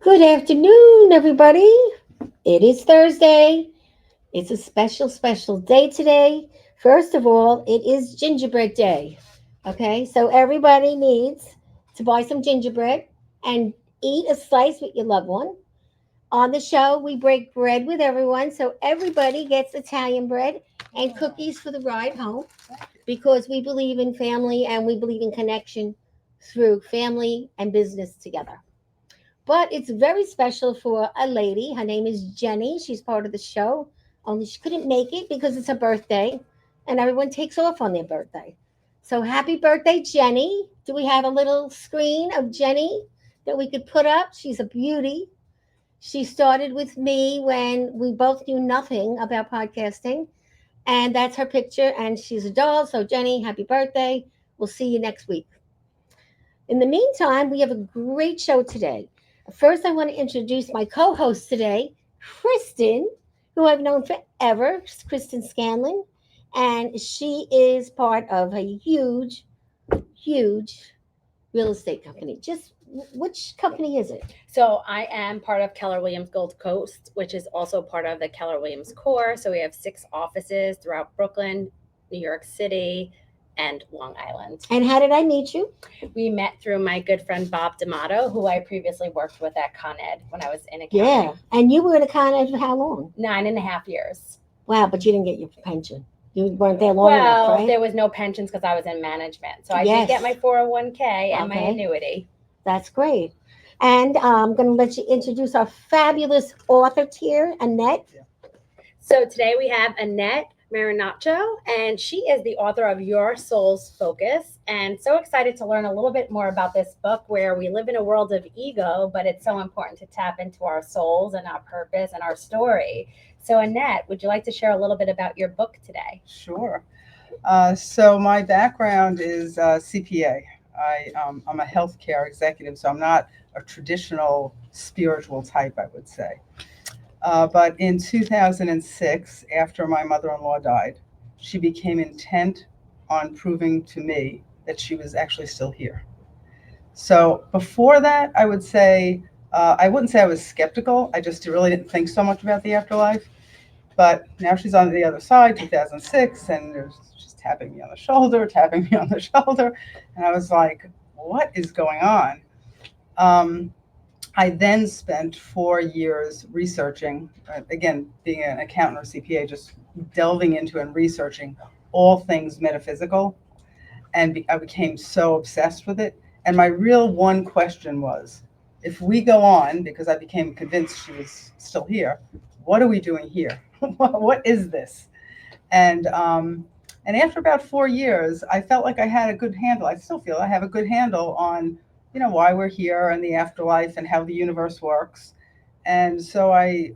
Good afternoon, everybody. It is Thursday. It's a special day today. First of all, it is gingerbread day. Okay, so everybody needs to buy some gingerbread and eat a slice with your loved one. On the show, we break bread with everyone, so everybody gets Italian bread and cookies for the ride home because we believe in family and we believe in connection through family and business together. But it's very special for a lady. Her name is Jenny. She's part of the show. Only she couldn't make it because it's her birthday, and everyone takes off on their birthday. So happy birthday, Jenny. Do we have a little screen of Jenny that we could put up? She's a beauty. She started with me when we both knew nothing about podcasting, and that's her picture. And she's a doll. So, Jenny, happy birthday. We'll see you next week. In the meantime, we have a great show today. First, I want to introduce my co host today, Kristen, who I've known forever, Kristen Scanlon. And she is part of a huge real estate company. Just which company is it? So I am part of Keller Williams Gold Coast, which is also part of the Keller Williams Core. So we have 6 offices throughout Brooklyn, New York City, and Long Island. And how did I meet you? We met through my good friend Bob D'Amato, who I previously worked with at Con Ed when I was in accounting. Yeah. And you were in a Con Ed for how long? 9.5 years. Wow, but you didn't get your pension. You weren't there long enough, Well, right? there was no pensions because I was in management. So I Yes. did get my 401k and my Okay. annuity. That's great. And I'm going to let you introduce our fabulous author here, Annette. So today we have Annette Marinaccio, and she is the author of Your Soul's Focus. And so excited to learn a little bit more about this book where we live in a world of ego, but it's so important to tap into our souls and our purpose and our story. So, Annette, would you like to share a little bit about your book today? Sure. So my background is CPA. I'm a healthcare executive, so I'm not a traditional spiritual type, I would say. But in 2006, after my mother-in-law died, she became intent on proving to me that she was actually still here. So before that, I wouldn't say I was skeptical. I just really didn't think so much about the afterlife. But now she's on the other side, 2006, and she's tapping me on the shoulder, tapping me on the shoulder. And I was like, what is going on? I then spent 4 years researching, again, being an accountant or CPA, just delving into and researching all things metaphysical. And I became so obsessed with it. And my real one question was, if we go on, because I became convinced she was still here, what are we doing here? What is this? And after about 4 years, I felt like I had a good handle. I still feel I have a good handle on, why we're here and the afterlife and how the universe works. And so I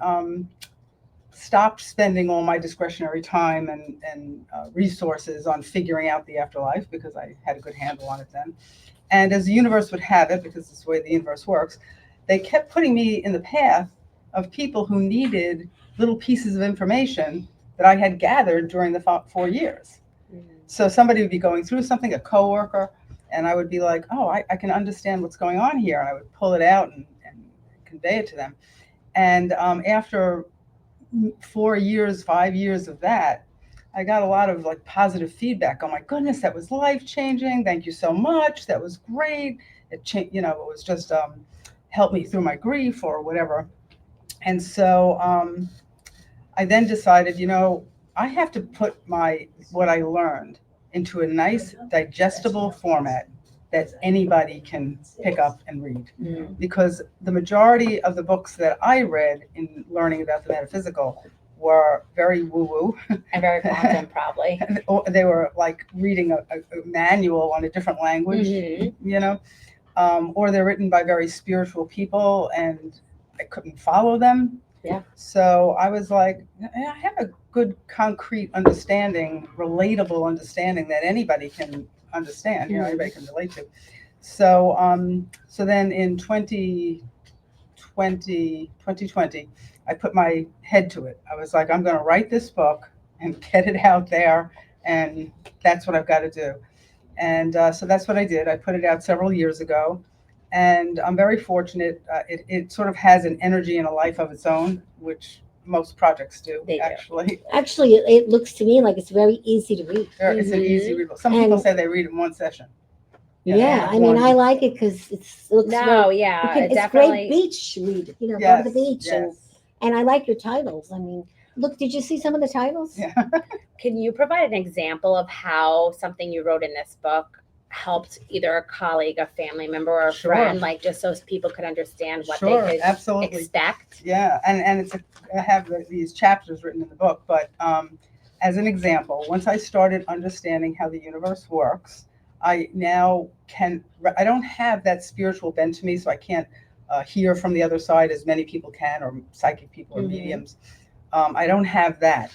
stopped spending all my discretionary time and resources on figuring out the afterlife because I had a good handle on it then. And as the universe would have it, because it's the way the universe works, they kept putting me in the path of people who needed little pieces of information that I had gathered during the 4 years. So somebody would be going through something, a coworker, and I would be like, oh, I can understand what's going on here. And I would pull it out and convey it to them. And after 4 years, 5 years of that, I got a lot of like positive feedback. Oh my goodness, that was life changing. Thank you so much. That was great. It changed, it was just helped me through my grief or whatever. And so I then decided, I have to put what I learned into a nice digestible format that anybody can pick up and read. Because the majority of the books that I read in learning about the metaphysical were very woo-woo. And very quantum, probably. They were like reading a manual on a different language, or they're written by very spiritual people, and I couldn't follow them. Yeah. So I was like, I have a good concrete understanding, relatable understanding that anybody can understand, anybody can relate to. So so then in 2020, I put my head to it. I was like, I'm going to write this book and get it out there, and that's what I've got to do. And so that's what I did. I put it out several years ago, And I'm very fortunate. It sort of has an energy and a life of its own, which most projects do, They do. actually. Actually, it looks to me like it's very easy to read. It's an easy read. Some people say they read it in one session. Yeah, I mean, I like it because it looks No, very. yeah, It's definitely. great beach read. Go to Yes, the beach, yes. and I like your titles. I mean, look, did you see some of the titles? Yeah. Can you provide an example of how something you wrote in this book helped either a colleague, a family member, or a Sure. friend, like just so people could understand what Sure, they could absolutely. expect? Yeah, and I have these chapters written in the book, but as an example, once I started understanding how the universe works, I now I don't have that spiritual bent to me, so I can't hear from the other side as many people can, or psychic people or mediums. I don't have that,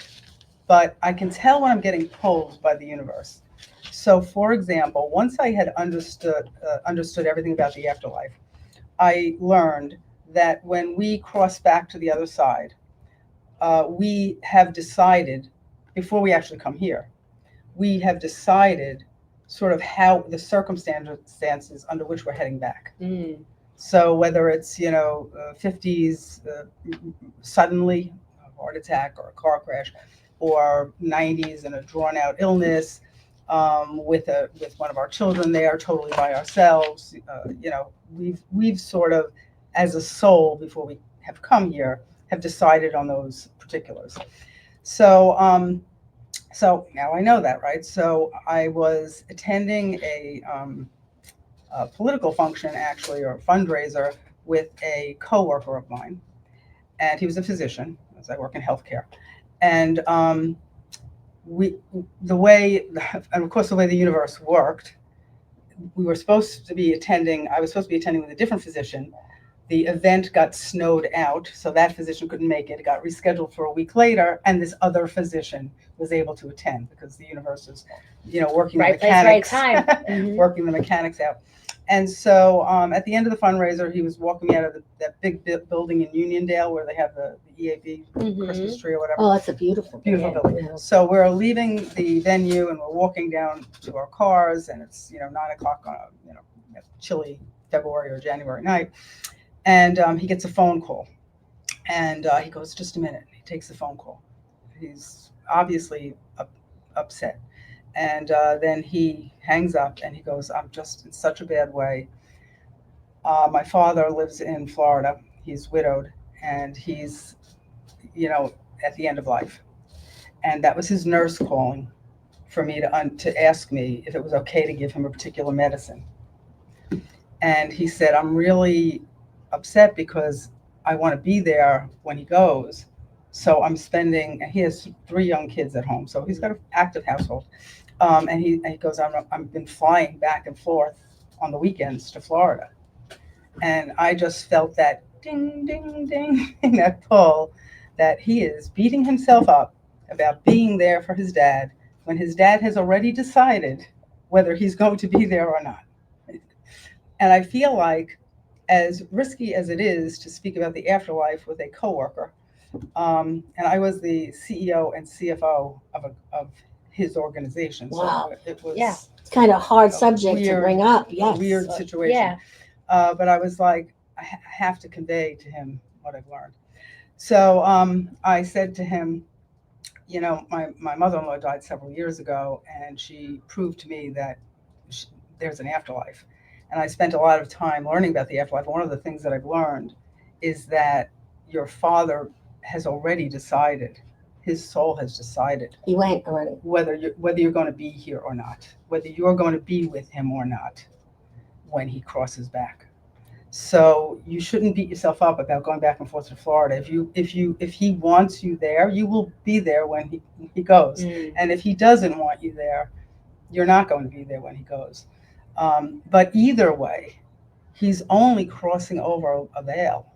but I can tell when I'm getting pulled by the universe. So, for example, once I had understood everything about the afterlife, I learned that when we cross back to the other side, we have decided, before we actually come here, we have decided sort of how the circumstances under which we're heading back. So whether it's 50s suddenly a heart attack or a car crash, or 90s and a drawn out illness, with one of our children there totally by ourselves, we've sort of, as a soul, before we have come here, have decided on those particulars. So now I know that, right? So I was attending a political function, actually, or a fundraiser, with a coworker of mine, and he was a physician, as I work in healthcare, and the way, and of course the way the universe worked, I was supposed to be attending with a different physician. The event got snowed out, so that physician couldn't make it. It got rescheduled for a week later, and this other physician was able to attend because the universe is, working Right the mechanics, place, right time. working the mechanics out. And so at the end of the fundraiser, he was walking me out of that big building in Uniondale where they have the EAB Christmas tree or whatever. Oh, that's a beautiful building. Yeah. So we're leaving the venue and we're walking down to our cars, and it's 9:00 on a chilly February or January night. And he gets a phone call, and he goes, "Just a minute." He takes the phone call. He's obviously upset, and then he hangs up and he goes, "I'm just in such a bad way. My father lives in Florida. He's widowed, and he's, at the end of life." And that was his nurse calling for me to ask me if it was okay to give him a particular medicine. And he said, "I'm really upset because I want to be there when he goes. So I'm spending," and he has 3 young kids at home, so he's got an active household. And he goes, I've been flying back and forth on the weekends to Florida." And I just felt that ding, ding, ding, that pull, that he is beating himself up about being there for his dad when his dad has already decided whether he's going to be there or not. And I feel like, as risky as it is to speak about the afterlife with a coworker, and I was the CEO and CFO of his organization. Wow. So it was It's kind of hard subject to bring up. Yes. Weird situation. Yeah. But I was like, I have to convey to him what I've learned. So I said to him, my mother-in-law died several years ago, and she proved to me that there's an afterlife. And I spent a lot of time learning about the afterlife. One of the things that I've learned is that your father has already decided, his soul has decided. He went already. Whether you're going to be here or not, whether you're going to be with him or not when he crosses back. So you shouldn't beat yourself up about going back and forth to Florida. If he wants you there, you will be there when he goes. And if he doesn't want you there, you're not going to be there when he goes. But either way, he's only crossing over a veil.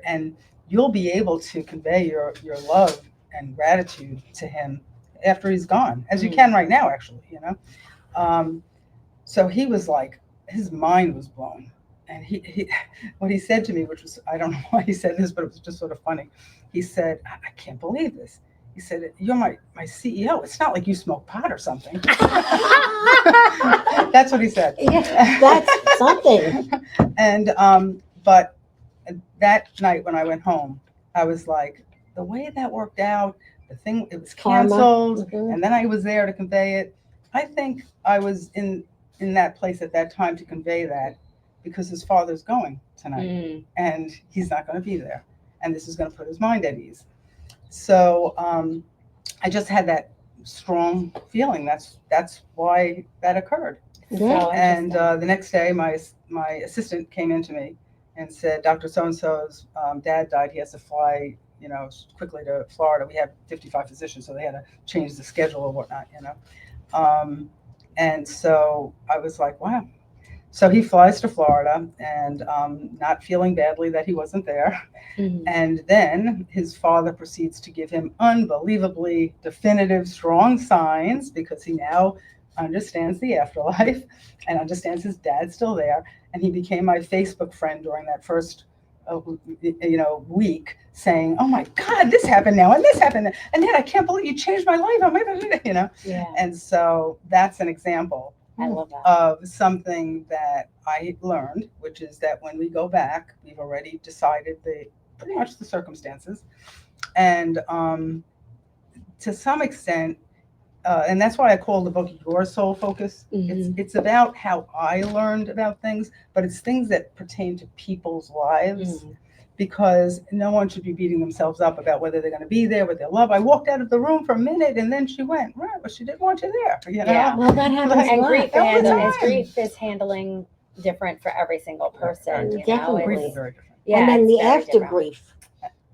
And you'll be able to convey your love and gratitude to him after he's gone, as you can right now, actually. So he was like, his mind was blown. And he what he said to me, which was, I don't know why he said this, but it was just sort of funny. He said, "I can't believe this." He said, "You're my CEO. It's not like you smoke pot or something." That's what he said. Yeah, that's something. And but that night when I went home, I was like, the way that worked out, the thing, it was Karma. canceled, Mhm. and then I was there to convey it. I think I was in that place at that time to convey that because his father's going tonight, and he's not going to be there, and this is going to put his mind at ease. So I just had that strong feeling. That's why that occurred. Yeah. So And interesting. the next day, my assistant came in to me and said, Dr. So and so's dad died. He has to fly, quickly to Florida. We have 55 physicians, so they had to change the schedule or whatnot. Um, and so I was like, wow. So he flies to Florida, and not feeling badly that he wasn't there. And then his father proceeds to give him unbelievably definitive, strong signs because he now understands the afterlife and understands his dad's still there. And he became my Facebook friend during that first, week, saying, "Oh my God, this happened now, and this happened, and then I can't believe you changed my life." Oh my God, Yeah, And so that's an example I love that. of something that I learned, which is that when we go back, we've already decided pretty much the circumstances, and to some extent, and that's why I call the book Your Soul Focus. It's about how I learned about things, but it's things that pertain to people's lives. Because no one should be beating themselves up about whether they're going to be there with their love. I walked out of the room for a minute, and then she went, right, well, she didn't want you there, Yeah. Well, that happens Like, a And lot. grief, all the time. grief is handling different for every single person. You know, Definitely. Grief it's, is very different. yeah, And then it's the very after different. grief.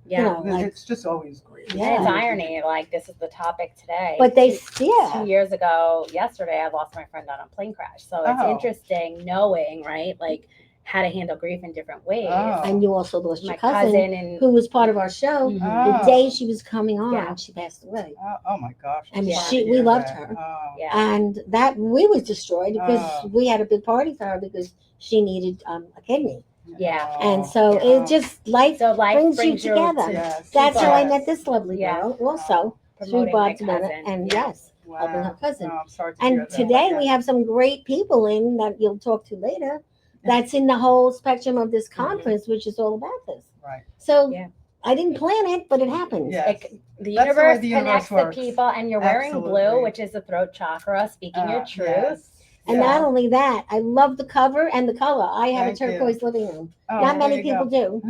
Yeah. Like, It's just always grief. Yeah. And it's irony, like this is the topic today. but they, 2 years ago, yesterday, I lost my friend on a plane crash. So it's Oh. interesting knowing, right, like how to handle grief in different ways. Oh. And you also lost My your cousin, and who was part of our show. Mhm. The day she was coming on, Yeah. she passed away. Oh my gosh. And Yeah. we loved her. Oh. Yeah. And that we was destroyed because Oh. we had a big party for her because she needed a kidney. Yeah. And so Oh. it just life brings you together. Yes. That's how I Yes. met this lovely girl. Also through Promoting my Bob's Bennett, cousin. and Yeah. yes, Wow. helping her cousin. Oh, I'm sorry to hear And that. today Yeah. we have some great people in that you'll talk to later. That's in the whole spectrum of this conference, which is all about this. Right. So Yeah. I didn't plan it, but it happened. Yes. The That's the universe way the universe connects the works. people, and you're wearing blue, Absolutely. which is the throat chakra, speaking your truth. Yes. And Yes. not only that, I love the cover and the color. I have Thank a you. turquoise living room. Oh, Not there many you people go. do.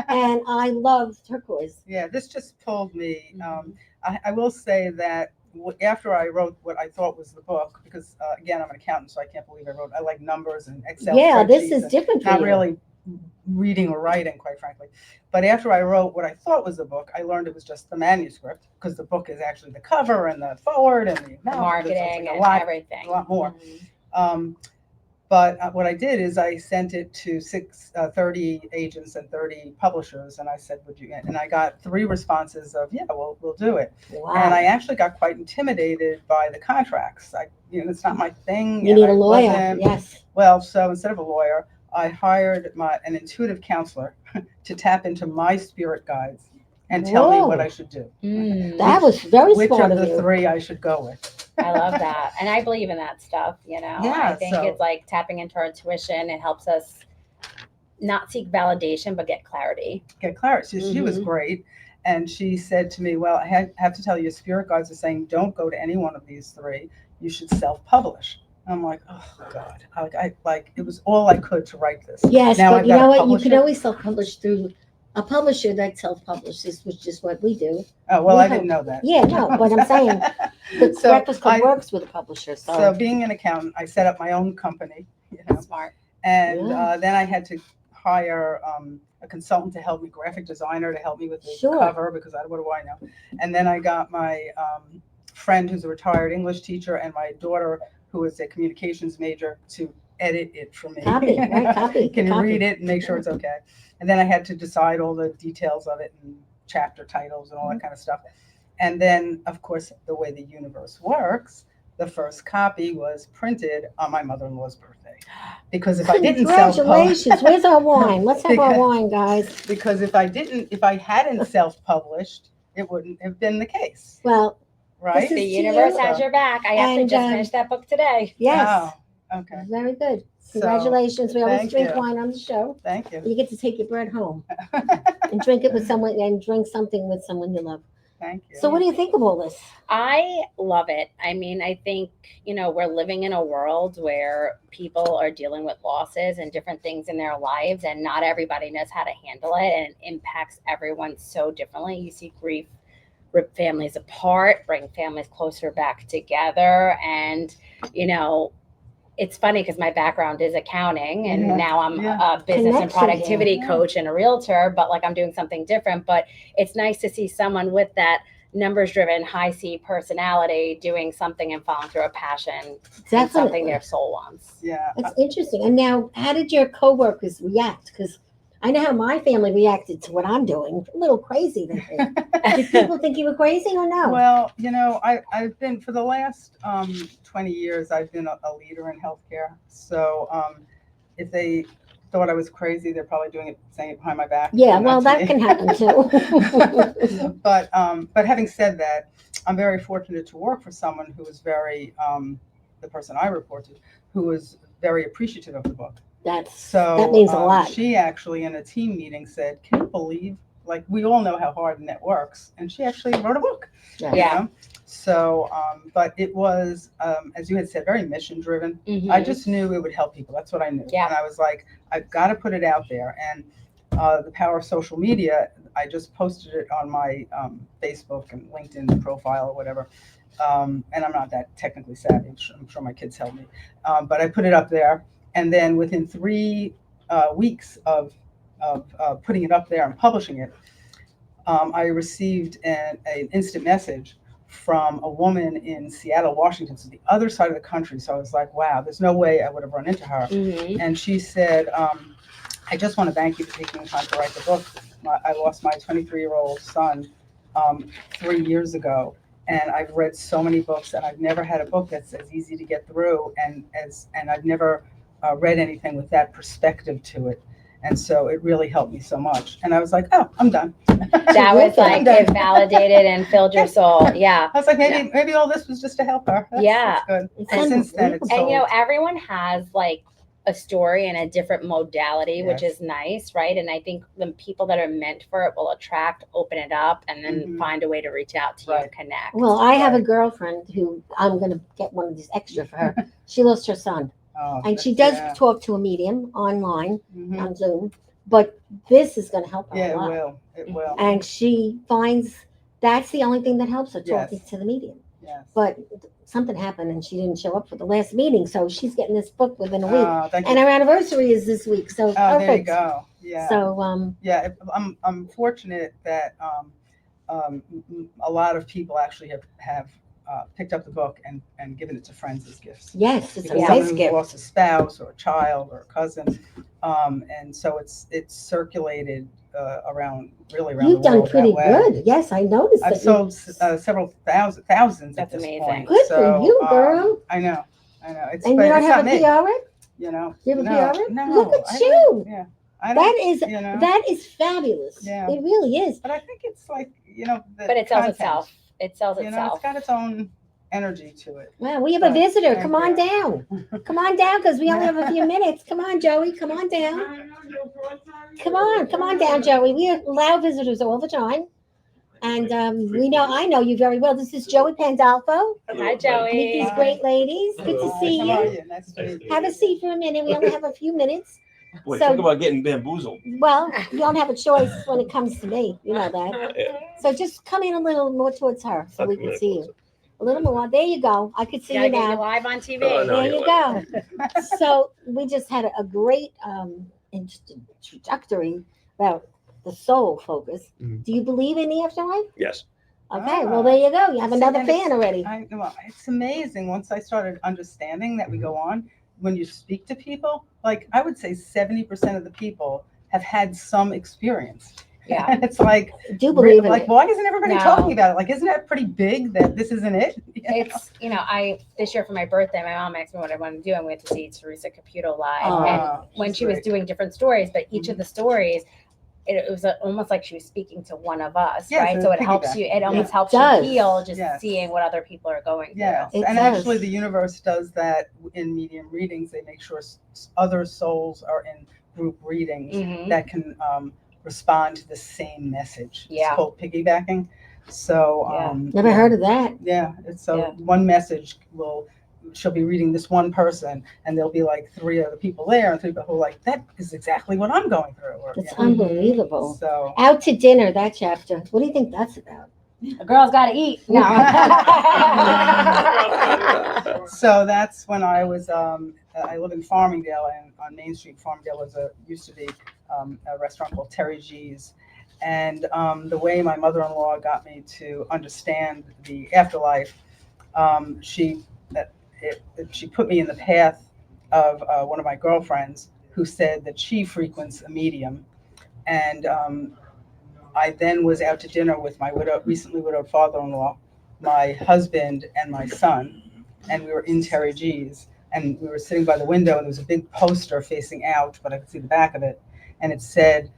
And I love turquoise. Yeah, this just pulled me. I will say that after I wrote what I thought was the book, because again, I'm an accountant, so I can't believe I like numbers and Excel Yeah, this spreadsheets is and different for not you. really reading or writing, quite frankly. But after I wrote what I thought was the book, I learned it was just the manuscript, because the book is actually the cover and the forward and the Marketing like and everything. a lot more. But what I did is I sent it to 30 agents and 30 publishers, and I said, "Would you?" And I got 3 responses of, "Yeah, we'll do it." Wow. And I actually got quite intimidated by the contracts. It's not my thing. You and need I a lawyer. wasn't- Yes. Well, so instead of a lawyer, I hired an intuitive counselor to tap into my spirit guides and tell me what I should do. That was very Which smart of of the you. 3 I should go with. I love that. And I believe in that stuff, you know. Yeah, I think so- it's like tapping into our intuition. It helps us not seek validation, but get clarity. Get clarity. So she was great. And she said to me, well, I have to tell you, spirit guides are saying, don't go to any one of these 3. You should self-publish. I'm like, oh God. It was all I could to write this. Yes, Now but I've you got know a what? You publisher. can always self-publish through a publisher that self-publishes, which is what we do. Oh, well, we I didn't know that. Yeah, no, but I'm saying the So Breakfast Club I- works with a publisher. So being an accountant, I set up my own company, Smart. and Yeah. then I had to hire a consultant to help me, graphic designer to help me with the Sure. cover, because what do I know? And then I got my friend who's a retired English teacher and my daughter who is a communications major to edit it for me. Copy, right? Copy. Can you copy. read it and make sure it's okay? And then I had to decide all the details of it and chapter titles and all that kind of stuff. And then, of course, the way the universe works, the first copy was printed on my mother-in-law's birthday. Because if I didn't self-publish, Congratulations. Where's our wine? Let's have our Because- wine, guys. because if I hadn't self-published, it wouldn't have been the case, Well, right? This The is to universe you. has your back. I actually And, just finished that book today. yes. Oh, okay. Very good. Congratulations. We always thank drink you. wine on the show. Thank you. You get to take your bread home and drink it with someone and drink something with someone you love. Thank you. So what do you think of all this? I love it. I mean, I think, we're living in a world where people are dealing with losses and different things in their lives, and not everybody knows how to handle it, and it impacts everyone so differently. You see grief rip families apart, bring families closer back together. And, it's funny because my background is accounting, and Yeah. now I'm Yeah. a business and Connection productivity here. coach and a realtor, but like I'm doing something different. But it's nice to see someone with that numbers driven, high C personality doing something and following through a passion and something Definitely. their soul wants. Yeah. That's interesting. And now, how did your coworkers react? Because I know how my family reacted to what I'm doing. A little crazy, they think. Did people think you were crazy or no? Well, I've been for the last 20 years. I've been a leader in healthcare. So if they thought I was crazy, they're probably saying it behind my back. Yeah, not well, to that me. can happen too. But having said that, I'm very fortunate to work for someone who is very the person I report to, who was very appreciative of the book. That means a lot. She actually in a team meeting said, "Can you believe? Like we all know how hard net works," and she actually wrote a book. Yeah. You know? So, but it was, as you had said, very mission driven. Mhm. I just knew it would help people. That's what I knew. Yeah. And I was like, I've got to put it out there. And the power of social media, I just posted it on my Facebook and LinkedIn profile or whatever. And I'm not that technically savvy. I'm sure my kids help me. But I put it up there. And then within 3 weeks of putting it up there and publishing it, I received an instant message from a woman in Seattle, Washington, so the other side of the country. So I was like, wow, there's no way I would have run into her. Mhm. And she said, I just want to thank you for taking the time to write the book. I lost my 23-year-old son 3 years ago. And I've read so many books, and I've never had a book that's as easy to get through, and I've never read anything with that perspective to it. And so it really helped me so much. And I was like, oh, I'm done. That was like it validated and filled your soul. Yeah. I was like, maybe all this was just to help her. Yeah. That's good. It's And since then, it's sold. And everyone has like a story and a different modality, which Yes. is nice, right? And I think the people that are meant for it will attract, open it up, and then Mhm. find a way to reach out to you and Right. connect. Well, I have a Right. girlfriend who I'm going to get one of these extra for her. She lost her son. Oh, And she does yeah. talk to a medium online Mhm. on Zoom, but this is going to help her Yeah, a it lot. will. It will. And she finds that's the only thing that helps her, talking Yes. to the medium. Yes. But something happened and she didn't show up for the last meeting, so she's getting this book within a week. Thank And you. our anniversary is this week, so Oh, there you perfect. go. Yeah. So Yeah, I'm fortunate that a lot of people actually have picked up the book and given it to friends as gifts. yes, it's a Because nice someone who's gift. lost a spouse or a child or a cousin, and so it's circulated around You've the done world pretty that way. good. Yes, I noticed I've that. you- sold several thousands That's at this amazing. point. Good for So, you, girl. I know. It's And but you don't it's have not a me. PR rep? You know. You have a No, PR rep? no, Look at I you. don't- Yeah. I don't, That is you know. that is fabulous. Yeah. It really is. But I think it's like But it sells content, itself. It sells It's itself. got its own energy to it. Wow, we have a But visitor. thank Come on you. down. Come on down, because we only have a few minutes. Come on, Joey. Come on down. Come on down, Joey. We allow visitors all the time. And I know you very well. This is Joey Pandolfo. Hi, Joey. Meet these great ladies. Good to see How are you. you? Nice to meet you. Have a seat for a minute. We only have a few minutes. Boy, So- talk about getting bamboozled. Well, you don't have a choice when it comes to me. You know that. Yeah. So just come in a little more towards her so we can see you. A little more. There you go. I could see Gotta you get you now. live on TV. Oh, no. There you go. So we just had a great introductory about the soul focus. Mhm. Do you believe in the afterlife? Yes. Okay, well there you go. You have See, another and fan already. It's amazing once I started understanding that we go on. When you speak to people, like I would say 70% of the people have had some experience. Yeah. And it's like, I do believe in like, it. why isn't everybody No. talking about it? Like, isn't that pretty big that this isn't it? You know? It's, I this year for my birthday, my mom asked me what I wanted to do, and we went to see Teresa Caputo live. Oh, and when she's she was great. doing different stories, but each of the stories, it was almost like she was speaking to one of us, Yes, right? it's So it helps you. piggyback. It almost It helps does. you heal just Yes. seeing what other people are going through. Yes, It and does. actually the universe does that in medium readings. They make sure other souls are in group readings Mhm. that can respond to the same message. It's Yeah. called piggybacking. So Yeah. Never heard of that. Yeah, it's so Yeah. one message she'll be reading this one person, and there'll be like three other people there, and three people who are like, that is exactly what I'm going through. Or, It's you know. unbelievable. So Out to dinner, that chapter. What do you think that's about? A girl's got to eat. No. So that's when I was. I live in Farmingdale, and on Main Street, Farmingdale used to be a restaurant called Terry G's, and the way my mother-in-law got me to understand the afterlife, she put me in the path of one of my girlfriends who said that she frequents a medium, and I then was out to dinner with my recently widowed father-in-law, my husband, and my son, and we were in Terry G's, and we were sitting by the window, and there was a big poster facing out, but I could see the back of it, and it said,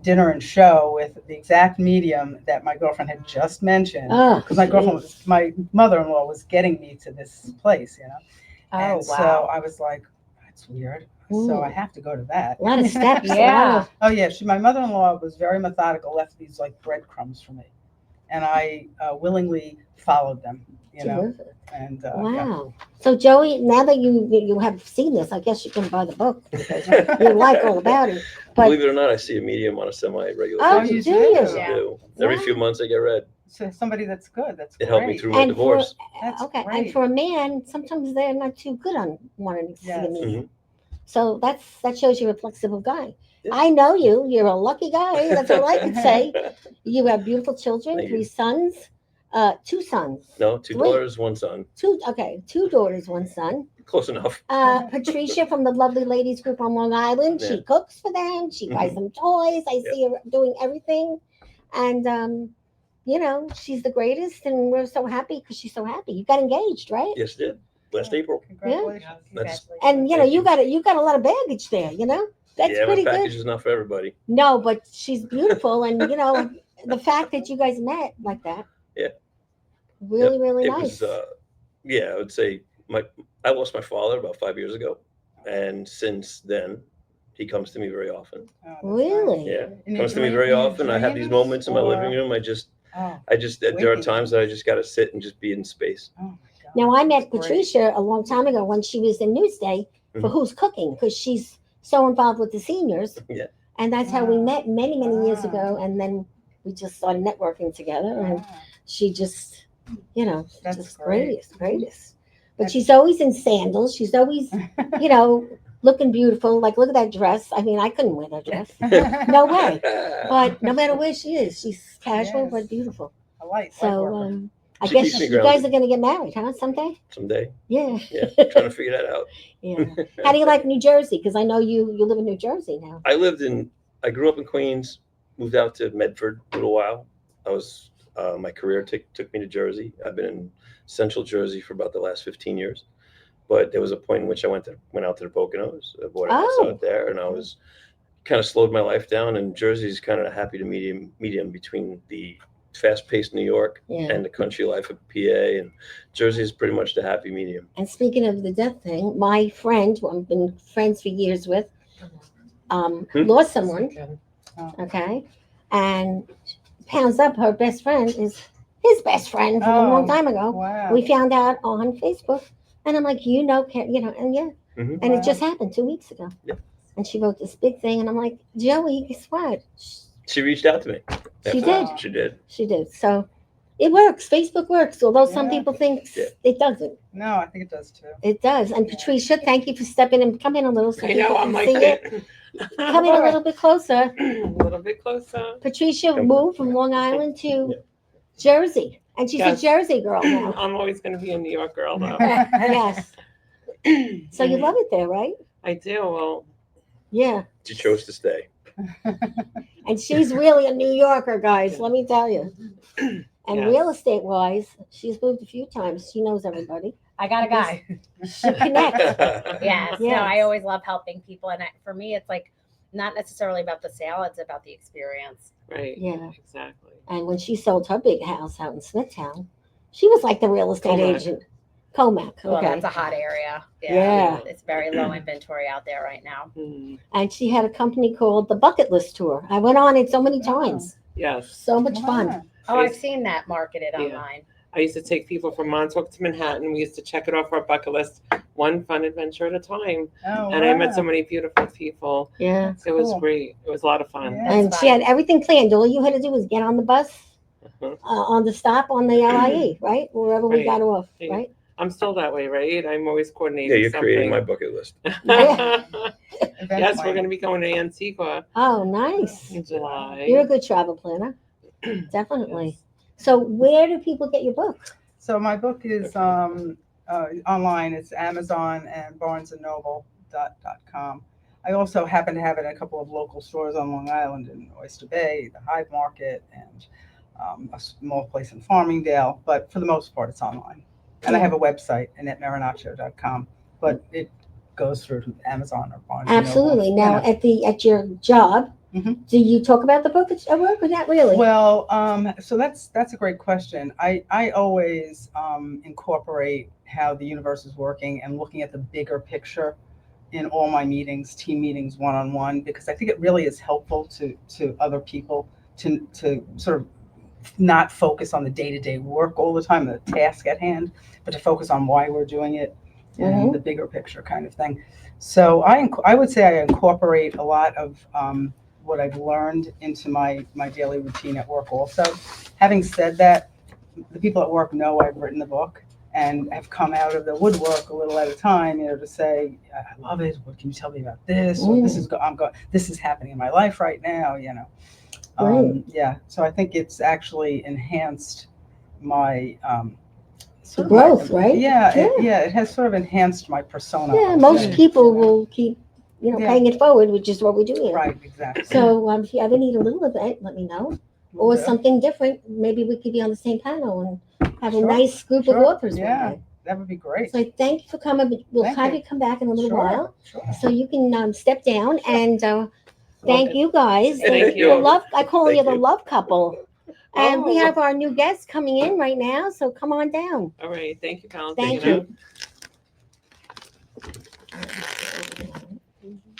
dinner and show with the exact medium that my girlfriend had just mentioned, Oh, because my mother-in-law was getting me to this place, you know, and Oh, so wow. I was like, that's weird. So I have to go to that. a lot of steps. Yeah. Oh yeah, my mother-in-law was very methodical, left these like breadcrumbs for me, and I willingly followed them, you know, Terrific. and Wow. So Joey, now that you have seen this, I guess you can buy the book because you yeah. like all about it. But Believe it or not, I see a medium on a semi-regular oh, basis. do you you? do? I Yeah. do. Every few months I get read. So somebody that's good. That's It great. helped me through my And divorce. That's okay, and great. for a man, sometimes they're not too good on wanting to see a Yes. medium. So that shows you're a flexible guy. Yeah. I know you. You're a lucky guy. That's all I can say. You have beautiful children, Thank 3 you. sons, 2 sons. No, 2 Three. daughters, 1 son. 2 daughters, 1 son. Close enough. Patricia from the Lovely Ladies Group on Long Island. She Yeah. cooks for them. She buys them toys. I see her doing everything, and she's the greatest, and we're so happy because she's so happy. You got engaged, right? Yes, it did. Last April. Congratulations. That's And Thank you got a lot of baggage there. That's yeah, my pretty package good. is not for everybody. No, but she's beautiful, and the fact that you guys met like that. Yeah. Really, Yep. really It nice. was I would say I lost my father about 5 years ago, and since then he comes to me very often. Oh, that's Really? Yeah, In comes to me your very dream- in your often. I have these dreams, moments in my or- living room. nice. Oh, There are waking times that I just got to sit and just be in space. oh my God. Now I met That's great. Patricia a long time ago when she was in Newsday for Mhm. Who's Cooking, because she's so involved with the seniors. Yeah. And that's how we Wow. met many, many years Wow. ago. And then we just started networking together, and Wow. she just, That's just great. greatest. But That's- she's always in sandals. She's always, looking beautiful. Like, look at that dress. I mean, I couldn't wear that dress. No way. But no matter where she is, she's casual Yes. but beautiful. A light So worker. I She guess keeps me you guys grounded. are going to get married, huh? Someday? Someday. Yeah. Yeah, trying to figure that out. Yeah. How do you like New Jersey? Because I know you live in New Jersey now. I grew up in Queens, moved out to Medford a little while. My career took me to Jersey. I've been in Central Jersey for about the last 15 years. But there was a point in which I went out to the Poconos. I bought a house Oh. out there, and I was kind of slowed my life down. And Jersey's kind of a happy medium between the fast-paced New York Yeah. and the country life of PA. And Jersey is pretty much the happy medium. And speaking of the death thing, my friend, who I've been friends for years with, lost someone. Oh. Okay, and pounds up, her best friend is his best friend from a long time ago. Wow. We found out on Facebook, and I'm like, and Mhm. and it just happened 2 weeks ago. Yeah. And she wrote this big thing, and I'm like, Joey, guess what? She reached out to me. She afterwards. did. She did. She did. So it works. Facebook works, although some Yeah. people think Yeah. it doesn't. No, I think it does too. It does. And Yeah. Patricia, thank you for stepping in. Come in a little so I people know, can I'm like, see it. Come in a little bit closer. a little bit closer. Patricia Come- moved from Long Island to Jersey, and she's Yes. a Jersey girl now. I'm always going to be a New York girl, though. Yes. So you love it there, right? I do. Well, Yeah. She chose to stay. And she's really a New Yorker, guys. Let me tell you. And Yes. real estate wise, she's moved a few times. She knows everybody. I got a guy. She connects. Yes. Yeah. No, I always love helping people. And for me, it's like not necessarily about the sale, it's about the experience. Right. Yeah. Exactly. And when she sold her big house out in Smithtown, she was like the real estate Comac. agent. Comac. Well, Okay. that's a hot area. Yeah. It's very low inventory out there right now. Mm, And she had a company called the Bucket List Tour. I went on it so many Oh. times. yes. So much Wow. fun. Oh, I've seen that marketed Yeah. online. I used to take people from Montauk to Manhattan. We used to check it off our bucket list, one fun adventure at a time. Oh, And I met wow. so many beautiful people. Yeah. That's It was cool. great. It was a lot of fun. Yeah. And That's she fun. had everything planned. All you had to do was get on the bus, Uh-huh. on the stop on the LIE, right? Wherever we Right. got off, Yeah. right? I'm still that way, right? I'm always coordinating Yeah, you're creating my something. bucket list. Yeah. Event Yes, we're planning. going to be going to Antigua Oh, nice. in July. You're a good travel planner. Definitely. Yes. So where do people get your book? So my book is online. It's Amazon and BarnesandNoble.com. I also happen to have it in a couple of local stores on Long Island in Oyster Bay, the Hyde Market, and a small place in Farmingdale. But for the most part, it's online. And I have a website, AnnetteMarinaccio.com, but it goes through to Amazon or Barnes and Noble. Absolutely. Now, Yeah. at your job, Mhm. do you talk about the book at work or not really? Well, so that's a great question. I always incorporate how the universe is working and looking at the bigger picture in all my meetings, team meetings, one-on-one, because I think it really is helpful to other people to sort of not focus on the day-to-day work all the time, the task at hand, but to focus on why we're doing it and the bigger picture kind of thing. So I would say I incorporate a lot of what I've learned into my daily routine at work also. Having said that, the people at work know I've written the book and have come out of the woodwork a little at a time, to say, I love it. What can you tell me about this? Or this is happening in my life right now, Great. Yeah, so I think it's actually enhanced my The growth, right? Yeah, Yeah. it has sort of enhanced my persona. Yeah, I would most say. people will keep, Yeah. paying it forward, which is what we do here. Right, exactly. So if you ever need a little event, let me know. Or Yeah. something different, maybe we could be on the same panel and have a Sure, nice group of sure. authors one Yeah. day. That would be great. So thank you for coming. But we'll Thank have you. you come back in a little Sure, while, sure. so you can step down and thank Okay. you guys. Thank The you. love. I call Thank you the you. love couple. And we Oh. have our new guest coming in right now, so come on down. All right. Thank you, Thank Valentina. you.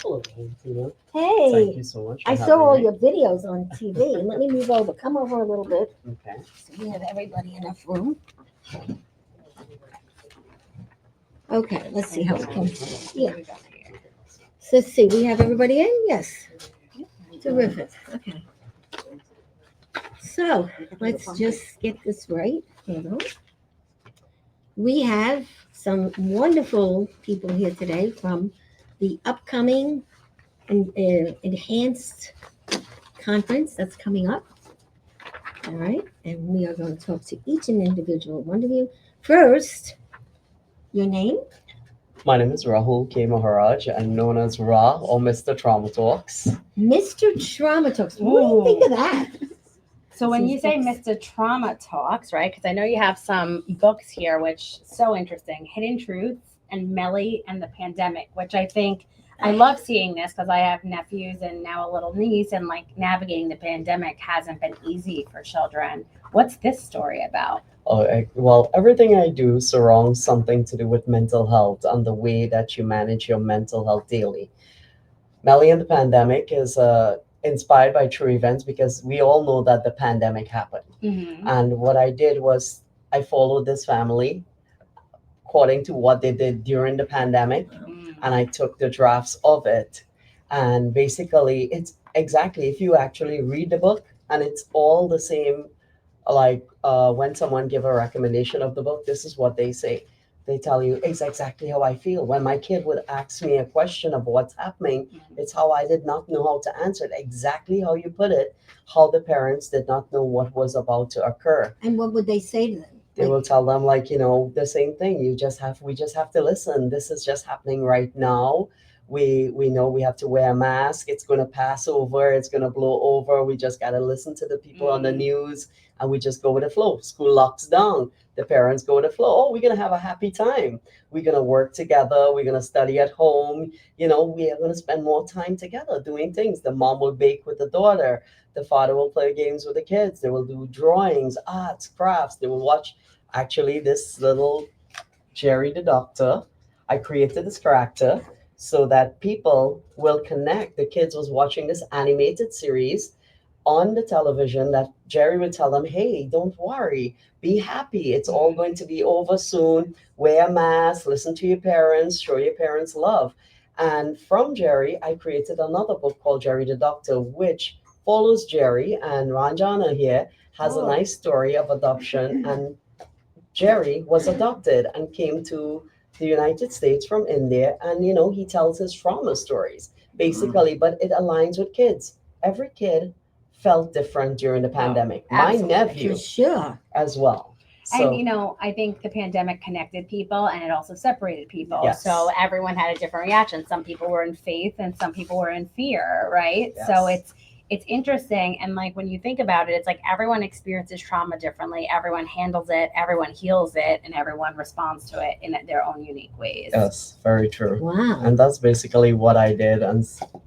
Hello, Valentina. Hey, Thank you so much. For I saw having all me. your videos on TV. Let me move over. Come over a little bit Okay. so we have everybody enough room. Okay, let's see how we can. Yeah. So let's see. We have everybody in. Yes. Terrific. Okay. So let's just get this right. Hold on. We have some wonderful people here today from the upcoming enhanced conference that's coming up. All right. And we are going to talk to each and individual one of you. First, your name? My name is Rahul K. Maharaj. I'm known as Ra or Mr. Trauma Talks. Mr. Trauma Talks. What do you think of that? So when you say Mr. Trauma Talks, right? Because I know you have some books here, which so interesting, Hidden Truths and Melly and the Pandemic, which I think I love seeing this because I have nephews and now a little niece, and like navigating the pandemic hasn't been easy for children. What's this story about? Well, everything I do surrounds something to do with mental health and the way that you manage your mental health daily. Melly and the Pandemic is inspired by true events because we all know that the pandemic happened. Mm-hmm. And what I did was I followed this family according to what they did during the pandemic, and I took the drafts of it. And basically, it's exactly, if you actually read the book, and it's all the same, like when someone give a recommendation of the book, this is what they say. They tell you it's exactly how I feel. When my kid would ask me a question of what's happening, it's how I did not know how to answer it. Exactly how you put it, how the parents did not know what was about to occur. And what would they say to them? They will tell them the same thing. We just have to listen. This is just happening right now. We know we have to wear a mask. It's going to pass over. It's going to blow over. We just got to listen to the people on the news, and we just go with the flow. School locks down. The parents go with the flow. Oh, we're going to have a happy time. We're going to work together. We're going to study at home. We are going to spend more time together doing things. The mom will bake with the daughter. The father will play games with the kids. They will do drawings, arts, crafts. They will watch. Actually, this little Jerry the Doctor, I created this character so that people will connect. The kids was watching this animated series on the television that Jerry would tell them, hey, don't worry, be happy. It's all going to be over soon. Wear a mask, listen to your parents, show your parents love. And from Jerry, I created another book called Jerry the Doctor, which follows Jerry. And Ranjana here has a nice story of adoption. And Jerry was adopted and came to the United States from India. And, he tells his trauma stories basically, but it aligns with kids. Every kid felt different during the pandemic. My absolutely. nephew For sure. as well. So, And I think the pandemic connected people and it also separated people. Yes. So everyone had a different reaction. Some people were in faith and some people were in fear, right? Yes. So it's interesting. And like when you think about it, it's like everyone experiences trauma differently. Everyone handles it, everyone heals it, and everyone responds to it in their own unique ways. yes, very true. Wow. And that's basically what I did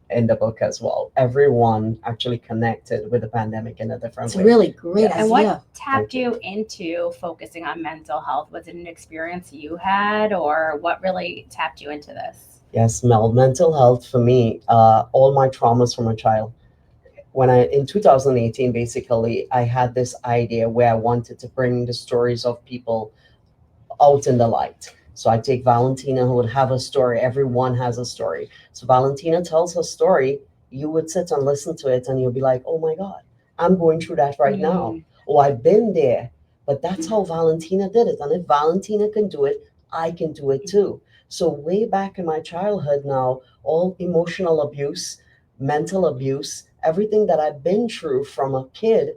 in the book as well. Everyone actually connected with the pandemic in a different It's way. really great Yes. And what idea. tapped Thank you. you into focusing on mental health? Was it an experience you had, or what really tapped you into this? Yes, Mel, mental health for me, all my traumas from a child. In 2018, basically, I had this idea where I wanted to bring the stories of people out in the light. So I take Valentina, who would have a story. Everyone has a story. So Valentina tells her story. You would sit and listen to it, and you'll be like, oh my God, I'm going through that right now. Oh, I've been there. But that's how Valentina did it. And if Valentina can do it, I can do it too. So way back in my childhood now, all emotional abuse, mental abuse, everything that I've been through from a kid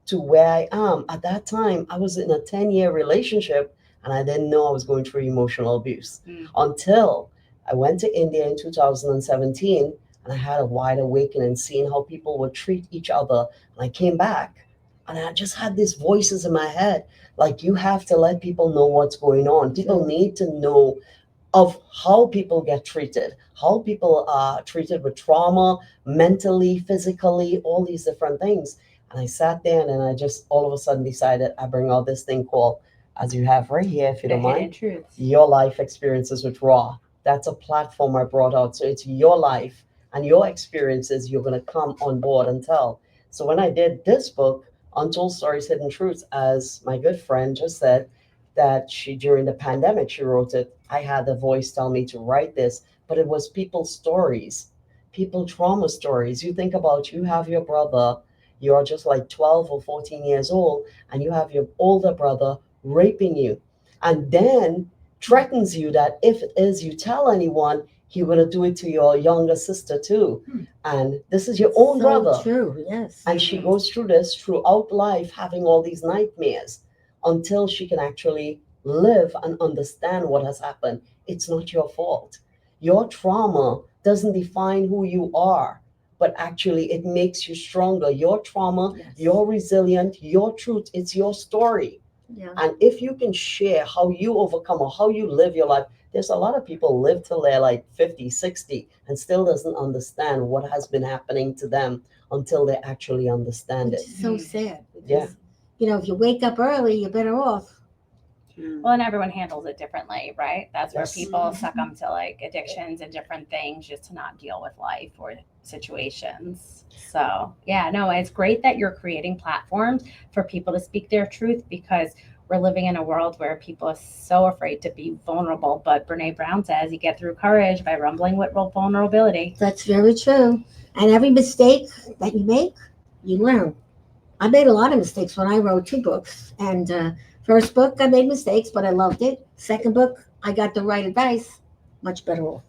to where I am. At that time, I was in a 10-year relationship and I didn't know I was going through emotional abuse until I went to India in 2017 and I had a wide awakening seeing how people would treat each other. And I came back and I just had these voices in my head like, you have to let people know what's going on. People need to know of how people get treated, how people are treated with trauma, mentally, physically, all these different things. And I sat there and I just all of a sudden decided I bring out this thing called, as you have right here, if you The don't hidden mind, truths. Your Life Experiences with Raw. That's a platform I brought out. So it's your life and your experiences you're going to come on board and tell. So when I did this book, Untold Stories, Hidden Truths, as my good friend just said, that during the pandemic, she wrote it. I had the voice tell me to write this, but it was people's stories, people trauma stories. You think about, you have your brother, you're just like 12 or 14 years old, and you have your older brother raping you, and then threatens you that if it is you tell anyone, he will do it to your younger sister too. And this is your own brother. True. Yes. And she goes through this throughout life, having all these nightmares until she can actually live and understand what has happened. It's not your fault. Your trauma doesn't define who you are, but actually it makes you stronger. Your trauma, Yes. you're resilient, your truth, it's your story. Yeah. And if you can share how you overcome or how you live your life, there's a lot of people live till they're like 50, 60 and still doesn't understand what has been happening to them until they actually understand Which it. is so sad. Because, Yeah. if you wake up early, you're better off. Well, and everyone handles it differently, right? That's where Yes. people succumb to like addictions and different things just to not deal with life or situations. So, yeah, no, it's great that you're creating platforms for people to speak their truth because we're living in a world where people are so afraid to be vulnerable. But Brene Brown says you get through courage by rumbling with vulnerability. That's very true. And every mistake that you make, you learn. I made a lot of mistakes when I wrote 2 books. And first book, I made mistakes, but I loved it. Second book, I got the right advice. Much better off.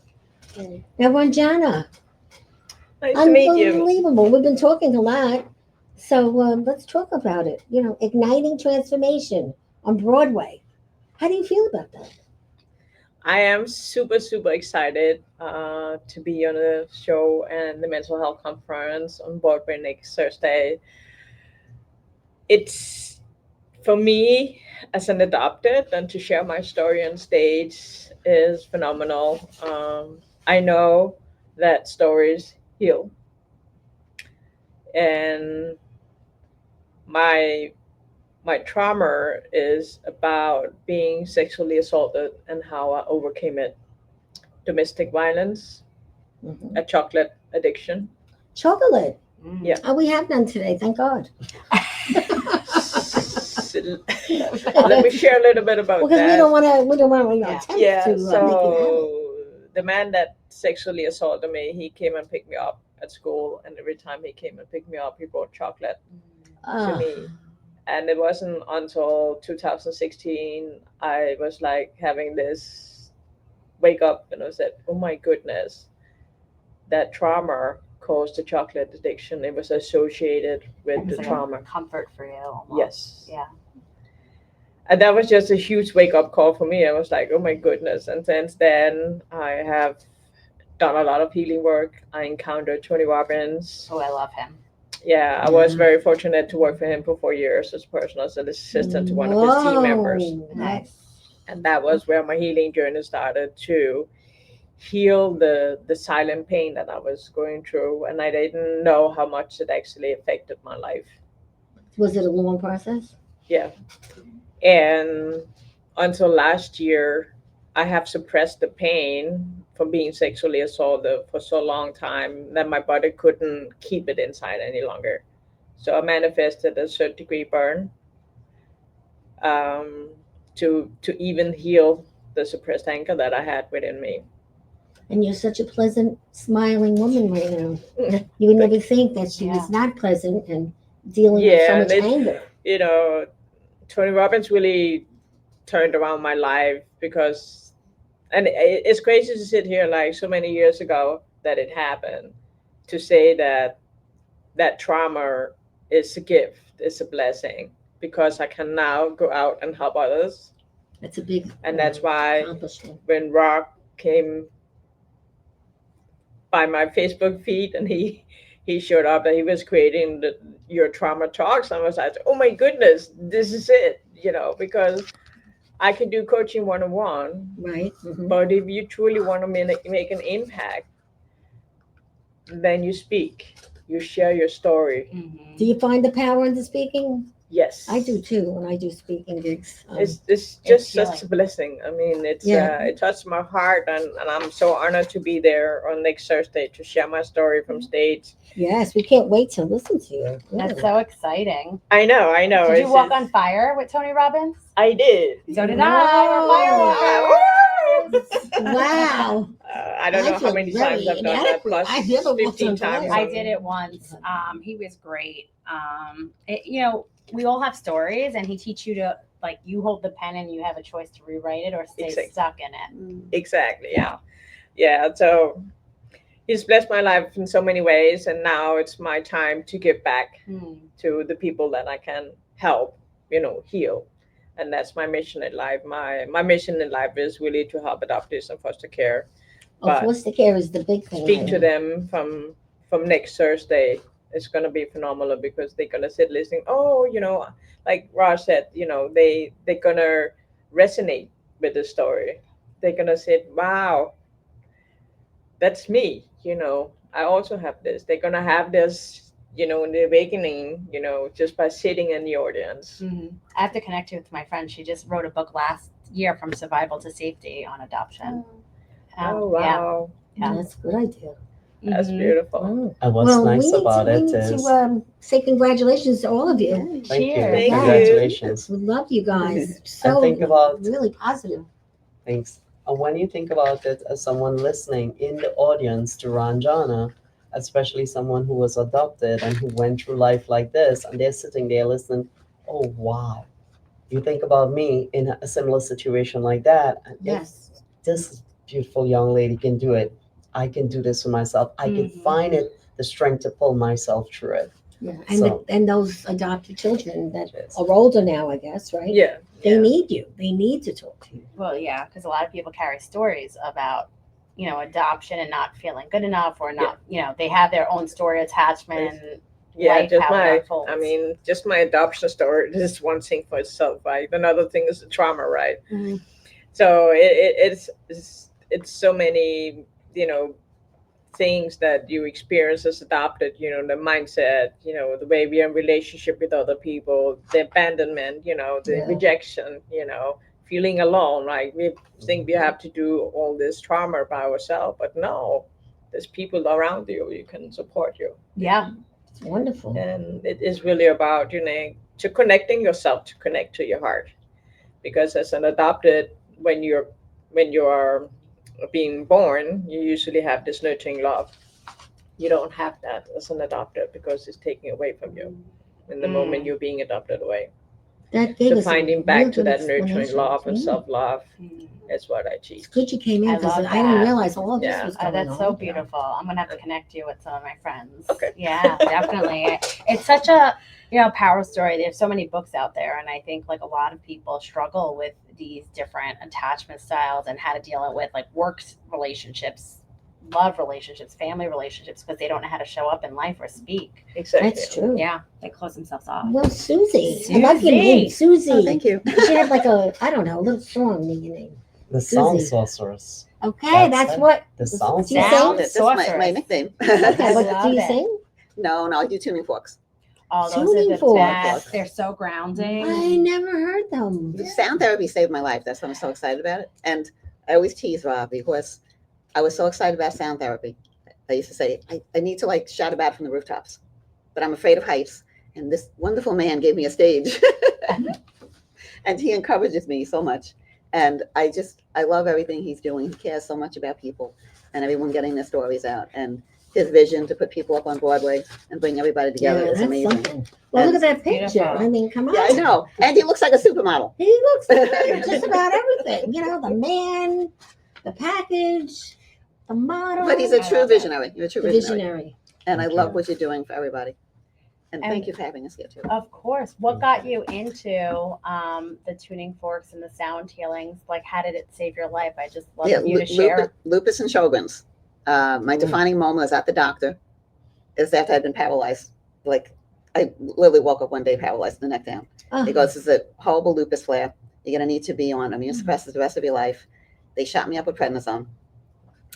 Now, Ranjana, Nice to meet you. unbelievable. We've been talking a lot. So let's talk about it. Igniting transformation on Broadway. How do you feel about that? I am super, super excited to be on the show and the mental health conference on Broadway next Thursday. It's for me as an adopted, and to share my story on stage is phenomenal. I know that stories heal, and my my trauma is about being sexually assaulted and how I overcame it. Domestic violence, Mhm. a chocolate addiction. Chocolate. Yeah. Oh, we have none today, thank God. Let me share a little bit about Because that. we don't want to. We don't want to Yeah. attempt Yeah, to make you have it. so the man that sexually assaulted me, he came and picked me up at school, and every time he came and picked me up, he brought chocolate to Ah, me. And it wasn't until 2016 I was like having this wake up, and I said, "Oh my goodness, that trauma caused the chocolate addiction. It was associated with It's the like trauma." a comfort for you. Almost. Yes. Yeah. And that was just a huge wake up call for me. I was like, oh my goodness. And since then, I have done a lot of healing work. I encountered Tony Robbins. Oh, I love him. Yeah, I was very fortunate to work for him for 4 years as personal assistant to one of his team members. whoa, Nice. And that was where my healing journey started to heal the silent pain that I was going through. And I didn't know how much it actually affected my life. Was it a long process? Yeah. And until last year, I have suppressed the pain from being sexually assaulted for so long time that my body couldn't keep it inside any longer. So I manifested a third degree burn, um, to even heal the suppressed anger that I had within me. And you're such a pleasant, smiling woman right now. You would never think that she was not pleasant and dealing with so Yeah, much and anger. you know, Tony Robbins really turned around my life because, and it's crazy to sit here like so many years ago that it happened, to say that that trauma is a gift, it's a blessing, because I can now go out and help others. That's a big And that's why accomplishment. when Rock came by my Facebook feed and he showed up and he was creating your trauma talks, I was like, oh my goodness, this is it, because I can do coaching 101, Right. Mhm. but if you truly want to make an impact, then you speak, you share your story. Mm-hmm. Do you find the power in the speaking? Yes, I do too when I do speaking gigs. It's just such healing. a blessing. I mean, Yeah. it touched my heart, and I'm so honored to be there on next Thursday to share my story from stage. Yes, we can't wait to listen to you. That's Really. so exciting. I know. Did you walk It's- on fire with Tony Robbins? I did. So did I. Whoa. We're firewalkers. Wow. I don't know how feel many very times I've done that. inadequate. Plus I never walked 15 on fire. times. I did it once. He was great. We all have stories, and he teach you to, like, you hold the pen and you have a choice to rewrite it or stay Exactly. stuck in it. Exactly. Yeah. So he's blessed my life in so many ways, and now it's my time to give back to the people that I can help, heal. And that's my mission in life. My mission in life is really to help adoptees and foster care. Oh, But foster care is the big thing. speak right to now. them from next Thursday. It's gonna be phenomenal because they're gonna sit listening. Oh, like Raj said, they're gonna resonate with the story. They're gonna say, "Wow, that's me." I also have this. They're gonna have this, in the awakening. Just by sitting in the audience. I have to connect you with my friend. She just wrote a book last year, From Survival to Safety, on adoption. Oh wow, Yeah. That's a good idea. that's Mhm. beautiful. Oh. And what's Well, nice about we it need is, to say congratulations to all of you. thank you, Cheers. Thank you. congratulations. We love you guys. So think about- really positive. Thanks. And when you think about it as someone listening in the audience to Ranjana, especially someone who was adopted and who went through life like this, and they're sitting there listening, oh wow. You think about me in a similar situation like that, and if Yes. this beautiful young lady can do it, I can do this for myself. I can find the strength to pull myself through it. Yeah, and So- and those adopted children that Yes. are older now, I guess, right? Yeah. They yeah. need you. They need to talk to you. Well, yeah, because a lot of people carry stories about, adoption and not feeling good enough, or not, they have their own story attachment. And Yeah, life, just how it my, unfolds. I mean, just my adoption story. This is one thing for itself, right? Another thing is the trauma, right? Mhm. So it's so many, things that you experience as adopted. The mindset, the way we are in relationship with other people, the abandonment, the Yeah. rejection, feeling alone. Right? We think we have to do all this trauma by ourselves, but no, there's people around you who can support you. Yeah. It's wonderful. And it is really about to connecting yourself, to connect to your heart, because as an adopted, when you are being born, you usually have this nurturing love. You don't have that as an adopted, because it's taken away from you in the moment you're being adopted away. That gave So us finding a back real to good that nurturing explanation. love and Yeah. self-love Mm. is what I It's teach. good you came in I because love I didn't that. realize all of this Yeah. was Oh, going that's on. so beautiful. I'm gonna have to connect you with some of my friends. Okay. Yeah, definitely. It's such a power story. There's so many books out there, and I think like a lot of people struggle with these different attachment styles and how to deal with like work relationships, love relationships, family relationships, because they don't know how to show up in life or speak. Exactly. That's true. Yeah, they close themselves off. Well, Susie, I love your name, Susie. Susie. Oh, thank you. You should have like a, I don't know, a little song in your name. The Sound Susie. Sorcerers. Okay, That's that's it. what. The Sound Do you Sound sing? That's my sorceress. nickname. Okay, I but love do you it. sing? No, I do tuning forks. Oh, those are Tuning the forks. best. They're so grounding. I never heard them. Sound therapy saved my life. That's why I'm so excited about it. And I always tease Rob because I was so excited about sound therapy. I used to say, I need to like shout about it from the rooftops, but I'm afraid of heights. And this wonderful man gave me a stage and he encourages me so much. And I love everything he's doing. He cares so much about people and everyone getting their stories out. And his vision to put people up on Broadway and bring everybody together Yeah, is that's amazing. something. Well, look at that picture. Beautiful. I mean, come on. Yeah, I know. And he looks like a supermodel. He looks like just about everything. The man, the package, the model. But he's a I true love it. visionary. You're a true the visionary. visionary. And I Thank love you. what you're doing for everybody. And And- thank you for having us here too. Of course. What got you into the tuning forks and the sound healings? Like, how did it save your life? I just love you to share. Lupus and Sjogren's. My defining moment was at the doctor. Is after I'd been paralyzed. Like I literally woke up one day paralyzed, the neck down. Oh, He goes, "This is a horrible lupus flare. You're gonna need to be on immunosuppressants the rest of your life." They shot me up with prednisone,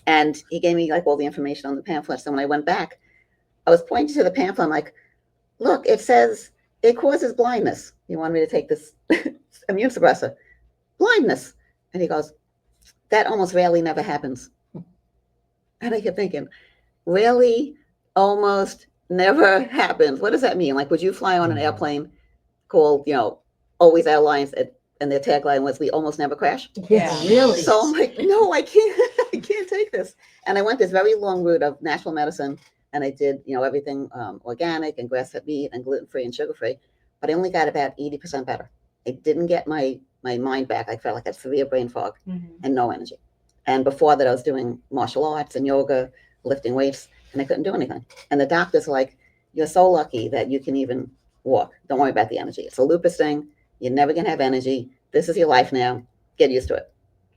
and he gave me like all the information on the pamphlet. So when I went back, I was pointing to the pamphlet. I'm like, "Look, it says it causes blindness. You want me to take this immune suppressor? Blindness?" And he goes, "That almost rarely never happens." And I kept thinking, really, almost never happens. What does that mean? Like, would you fly on an airplane called, Always Airlines, and their tagline was, "We almost never crash"? yeah, really. So I'm like, no, I can't, I can't take this. And I went this very long route of natural medicine, and I did, everything organic and grass-fed meat and gluten-free and sugar-free, but I only got about 80% better. I didn't get my mind back. I felt like I had severe brain fog and no energy. And before that, I was doing martial arts and yoga, lifting weights, and I couldn't do anything. And the doctor's like, "You're so lucky that you can even walk. Don't worry about the energy. It's a lupus thing. You're never going to have energy. This is your life now. Get used to it."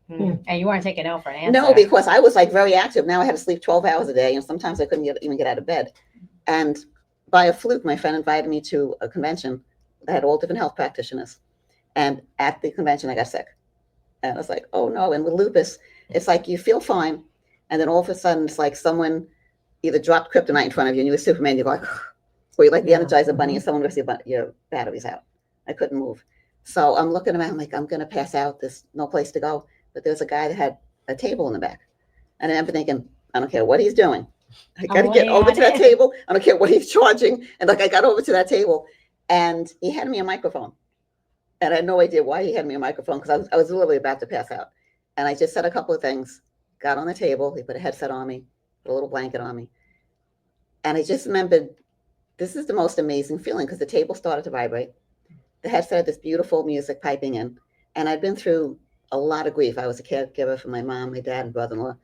And you weren't taking no for an answer. No, because I was like very active. Now I had to sleep 12 hours a day, and sometimes I couldn't even get out of bed. And by a fluke, my friend invited me to a convention that had all different health practitioners. And at the convention, I got sick. And I was like, oh no. And with lupus, it's like you feel fine. And then all of a sudden, it's like someone either dropped kryptonite in front of you and you were Superman, you're like, or you're like the Energizer Bunny and someone rips your batteries out. I couldn't move. So I'm looking around like, I'm going to pass out. There's no place to go. But there's a guy that had a table in the back. And I remember thinking, I don't care what he's doing. I got to get over to that table. I don't care what he's charging. And like, I got over to that table and he had me a microphone. And I had no idea why he had me a microphone because I was literally about to pass out. And I just said a couple of things, got on the table. He put a headset on me, put a little blanket on me. And I just remembered, this is the most amazing feeling because the table started to vibrate. The headset had this beautiful music piping in. And I'd been through a lot of grief. I was a caregiver for my mom, my dad, and brother-in-law,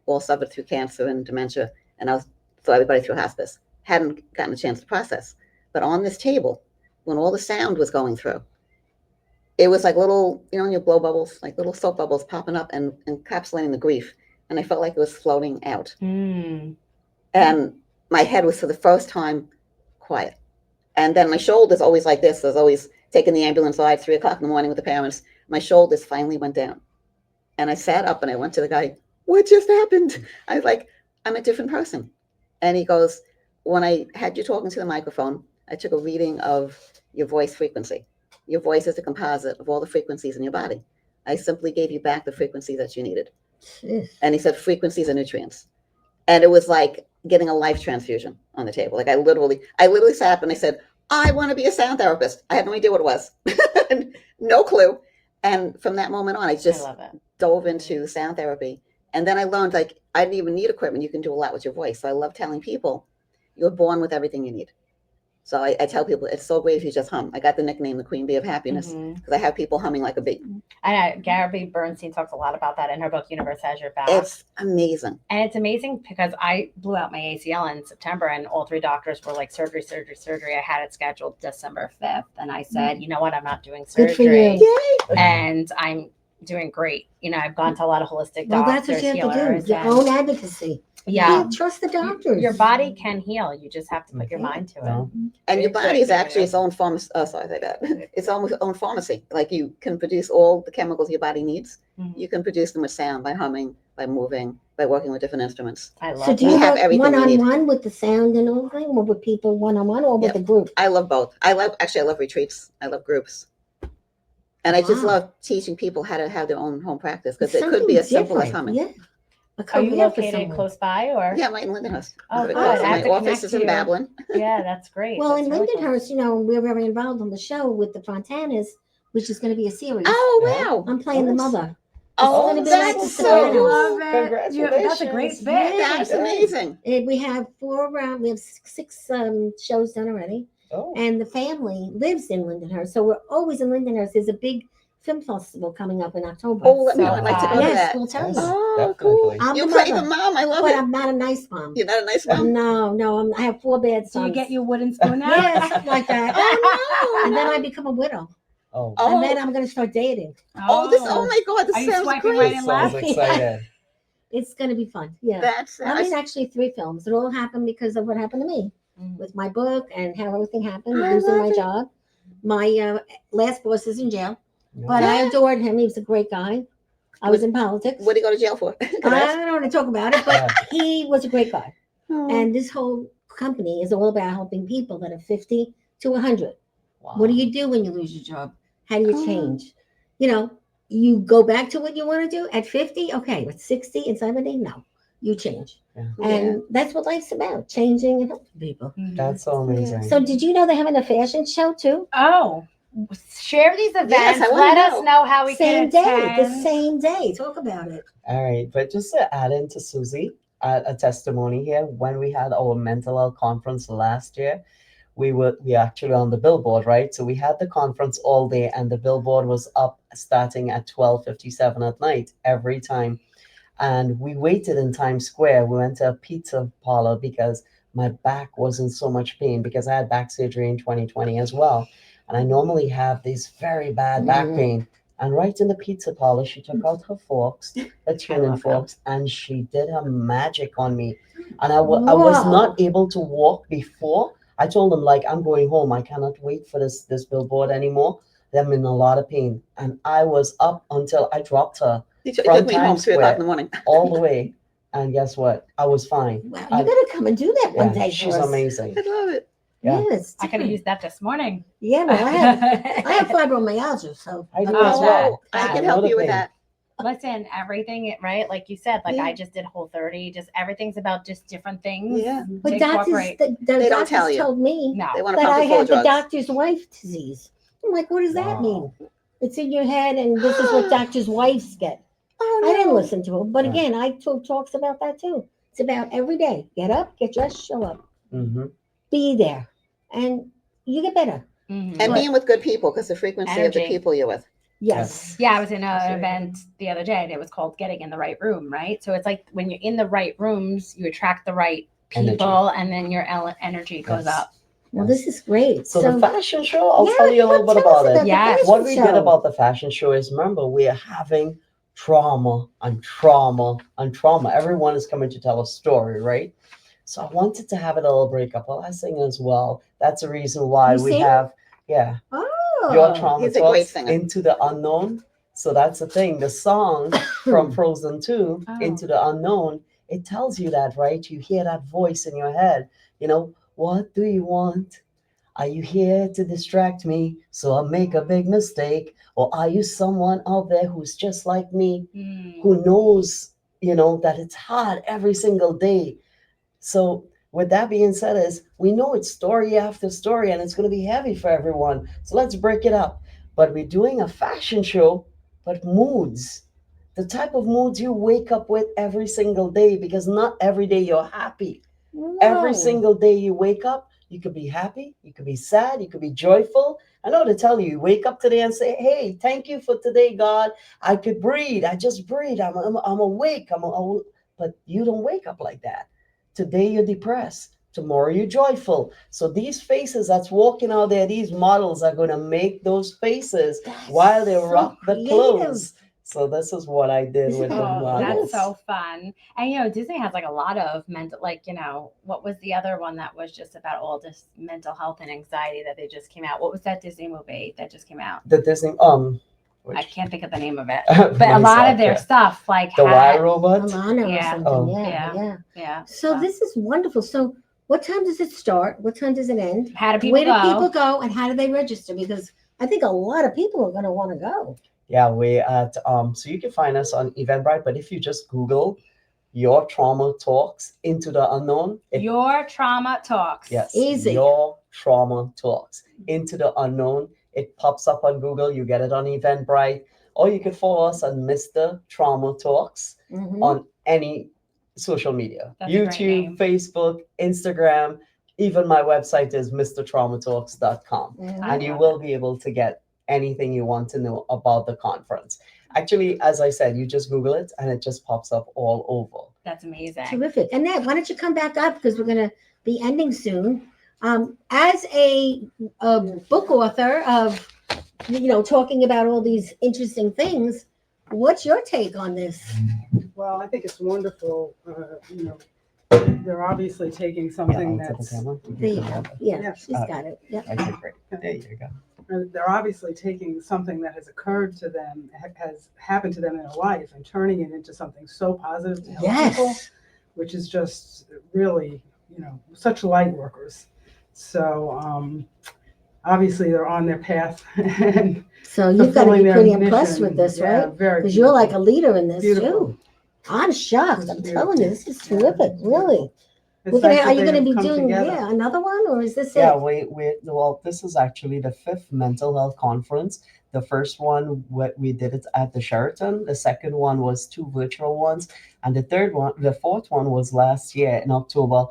all suffered through cancer and dementia. And I was, so everybody through hospice. Hadn't gotten a chance to process. But on this table, when all the sound was going through, it was like little, you know, when you blow bubbles, like little soap bubbles popping up and encapsulating the grief. And I felt like it was floating out. Mm. And my head was for the first time quiet. And then my shoulders always like this. I was always taking the ambulance ride 3 o'clock in the morning with the parents. My shoulders finally went down. And I sat up and I went to the guy, what just happened? I was like, I'm a different person. And he goes, when I had you talking to the microphone, I took a reading of your voice frequency. Your voice is a composite of all the frequencies in your body. I simply gave you back the frequency that you needed. Jeez. And he said, frequencies are nutrients. And it was like getting a life transfusion on the table. Like I literally sat up and I said, I want to be a sound therapist. I had no idea what it was. No clue. And from that moment on, I just love it. dove into sound therapy. And then I learned, like, I didn't even need equipment. You can do a lot with your voice. So I love telling people, you're born with everything you need. So I tell people, it's so great if you just hum. I got the nickname, the Queen Bee of Happiness, because I have people humming like a bee. I know Gabby Bernstein talks a lot about that in her book, Universe Has Your Back. It's amazing. And it's amazing because I blew out my ACL in September and all 3 doctors were like, surgery, surgery, surgery. I had it scheduled December 5th. And I said, you know what? I'm not doing Good for surgery. you. Yay! And I'm doing great. You know, I've gone to a lot of holistic Well, doctors, that's what you have to healers. do. Your and- own advocacy. yeah. Trust the doctors. Your body can heal. You just have to put your Yeah. mind to it. Well, And your body is Exactly, actually yeah. its own pharmacy. Oh, sorry, I say that. Its own pharmacy. Like you can produce all the chemicals your body needs. Mhm. You can produce them with sound, by humming, by moving, by working with different instruments. I love So do that. you have have everything you need. one-on-one with the sound and all that, or with people one-on-one, or with Yep. the group? I love both. I love retreats. I love groups. And I just Wow. love teaching people how to have their own home practice, because It's it could be as something simple as different, humming. Yeah. A Are you career for located someone. close by or? Yeah, right in Lindenhurst. Oh, Very good. close. I So have my to office connect is in you. Babylon. Yeah, that's great. Well, That's in really cool. Lindenhurst, you know, we're very involved on the show with the Fontanas, which is going to be a series. Oh, wow. I'm playing the Nice. mother. Oh, gonna be like that's the so Sopranos. cool. Love it. Congratulations. That's a great fit. Yeah. That's amazing. And we have we have 6 shows done already. Oh, And the family lives in Lindenhurst. So we're always in Lindenhurst. There's a big film festival coming up in October. Oh, let me know. So I'd like to go fun. to yes, that. we'll tell yes, you. Oh, cool. definitely. I'm You the play mother, the mom. I love but it. I'm not a nice mom. You're not a nice mom? No, I have 4 bad Do sons. you get your wooden spoon now? Yeah, something like that. Oh, And no. then I become a widow. Oh, Oh, And then I'm going to start dating. oh, my God. This Are you sounds swiping great. right and sounds left? excited. It's going to be fun. Yeah. That's, I'm in actually 3 films. It all happened because of what happened to me Mhm. with my book and how everything happened, I losing love my it. job. My last boss is in jail, but No. I adored him. He was a great guy. I was in politics. what do you go to jail for? Could I ask? I don't want to talk about it, but he was a great guy. Oh. And this whole company is all about helping people that are 50 to 100. Wow. What do you do when you lose your job? How do you Oh. change? You know, you go back to what you want to do at 50. Okay, at 60 and 70, no, you change. Yeah. And that's what life's about, changing and helping people. That's so amazing. So did you know they're having a fashion show too? Oh, share these events. Yes, I wanna Let know. us know how we Same can day, the attend. same day. Talk about it. All right, but just to add into Susie, a testimony here. When we had our mental health conference last year, we actually on the billboard, right? So we had the conference all day, and the billboard was up starting at 12:57 at night every time. And we waited in Times Square. We went to a pizza parlor because my back was in so much pain because I had back surgery in 2020 as well. And I normally have this very bad back Mhm. pain. And right in the pizza parlor, she took out her forks, her tuning love forks, and she did her magic on me. And I was not able to walk before. I told them, like, I'm going home. I cannot wait for this billboard anymore. I'm in a lot of pain. And I was up until I dropped her You from took me home Times 3 o'clock Square in the morning. all the way. And guess what? I was fine. Wow, you I- gotta come and do that one Yeah, day she's for us. amazing. I love it. Yeah. Yes, I could have used that this morning. Yeah, well, I have fibromyalgia, so I do Oh, as wow. well. I I can know help the you with pain. that. Listen, everything, right? Like you said, like Yeah. I just did Whole30. Just everything's about just different things. Yeah. But to doctors, incorporate. the They don't doctors tell you. told me No. They want to that pump I you full had of the drugs. doctor's wife disease. I'm like, what does that Wow. mean? It's in your head, and this is what doctors' wives get. Oh, I didn't no. listen to him, but Yeah. again, I told talks about that too. It's about every day. Get up, get dressed, show up, Mm-hmm. be there, and you get better. Mhm. And Right. being with good people, because the frequency of the Energy. people you're with. Yes. Yeah, I was in an event the other day and it was called Getting in the Right Room, right? So it's like when you're in the right rooms, you attract the right people Energy. and then your energy goes Yes. up. Well, Yes. this is great. So the fashion show, I'll yeah, tell you a little bit tell us about it. the Yes. fashion What we did show. about the fashion show is, remember, we are having trauma and trauma and trauma. Everyone is coming to tell a story, right? So I wanted to have a little breakup. Well, I sing as well. That's the reason why You we sing? have, yeah, Oh, your trauma He's a great talks singer. into the unknown. So that's the thing. The song from Frozen 2, Oh. Into the Unknown, it tells you that, right? You hear that voice in your head. You know, what do you want? Are you here to distract me so I'll make a big mistake? Or are you someone out there who's just like me, who knows, that it's hard every single day? So with that being said, is we know it's story after story and it's going to be heavy for everyone. So let's break it up. But we're doing a fashion show, but moods. The type of moods you wake up with every single day, because not every day you're happy. Every Whoa. single day you wake up, you could be happy, you could be sad, you could be joyful. I know to tell you, you wake up today and say, "Hey, thank you for today, God. I could breathe. I just breathe. I'm awake. But you don't wake up like that. Today you're depressed. Tomorrow you're joyful. So these faces that's walking out there, these models are going to make those faces That's while they so rock the creative. clothes. So this is what I did This is with the Oh, models. that's so fun. And Disney has like a lot of mental, like, what was the other one that was just about all this mental health and anxiety that they just came out? What was that Disney movie that just came out? The Disney I can't think of the name of it. but But a lot of their stuff, like the had, Y robot. Alana or Yeah. something. Oh. Yeah, yeah. yeah. So this is wonderful. So what time does it start? What time does it end? How do people Where do go? people go and how do they register? Because I think a lot of people are going to want to go. Yeah, we at so you can find us on Eventbrite, but if you just Google Your Trauma Talks Into the Unknown, Your Trauma Talks. yes, Easy. Your Trauma Talks Into the Unknown, it pops up on Google. You get it on Eventbrite, or you can follow us on Mr. Trauma Talks Mhm. on any social media, That's a great name. YouTube, Facebook, Instagram. Even my website is mrtraumatalks.com, Mhm. I and you love will be able to get anything you want to know about the conference. Actually, as I said, you just Google it and it just pops up all over. That's amazing. Terrific. Annette, why don't you come back up because we're going to be ending soon. As a book author of, talking about all these interesting things, what's your take on this? Well, I think it's wonderful. They're obviously taking something Yeah, I'll that's take the camera. There you go. Yeah, Yeah. she's got it. Yep. Okay, great. There you go. they're obviously taking something that has occurred to them, has happened to them in their life, and turning it into something so positive to help people, Yes. which is just really, such light workers. So obviously they're on their path and So you've got to fulfilling be their pretty impressed mission. with this, Yeah, right? very Because you're like a beautiful. leader in this Beautiful. too. I'm shocked. I'm Beautiful. telling you, this is Yeah, terrific. it's Really. It's We're gonna. nice Are that you they going to have be come doing together. another one, or is this Yeah, it? well, this is actually the fifth mental health conference. The first one, we did it at the Sheraton. The second one was two virtual ones, and the fourth one was last year in October